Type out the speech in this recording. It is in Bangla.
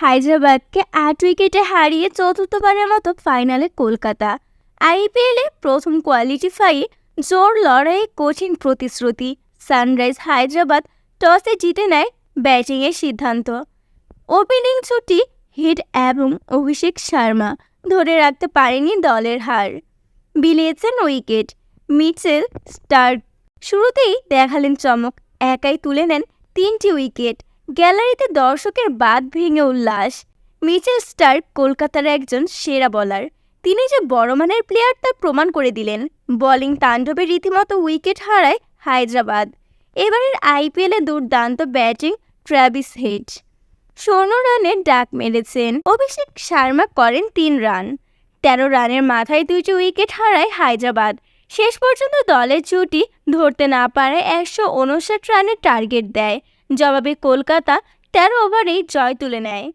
হায়দ্রাবাদকে ৮ উইকেটে হারিয়ে চতুর্থবারের মতো ফাইনালে কলকাতা। আইপিএলে প্রথম কোয়ালিফায়ে জোর লড়াইয়ে কঠিন প্রতিশ্রুতি। সানরাইজ হায়দ্রাবাদ টসে জিতে নেয় ব্যাটিংয়ের সিদ্ধান্ত। ওপেনিং জুটি হিট এবং অভিষেক শর্মা ধরে রাখতে পারেনি দলের হার, বিলিয়েছেন উইকেট। মিচেল স্টার্ক শুরুতেই দেখালেন চমক, একাই তুলে নেন ৩টি উইকেট। গ্যালারিতে দর্শকের বাঁধ ভেঙে উল্লাস। মিচেল স্টার্ক কলকাতার একজন সেরা বোলার, তিনি যে বড় মানের প্লেয়ার তা প্রমাণ করে দিলেন। বোলিং তাণ্ডবে রীতিমতো উইকেট হারায় হায়দ্রাবাদ। এবারের আইপিএলে দুর্দান্ত ব্যাটিং ট্র্যাভিস হেড ১৬ রানের ডাক মেরেছেন। অভিষেক শর্মা করেন ৩ রান। ১৩ রানের মাথায় ২টি উইকেট হারায় হায়দ্রাবাদ। শেষ পর্যন্ত দলের জুটি ধরতে না পারে ১৫৯ রানের টার্গেট দেয়। জবাবে কলকাতা ১৩ ওভারেই জয় তুলে নেয়।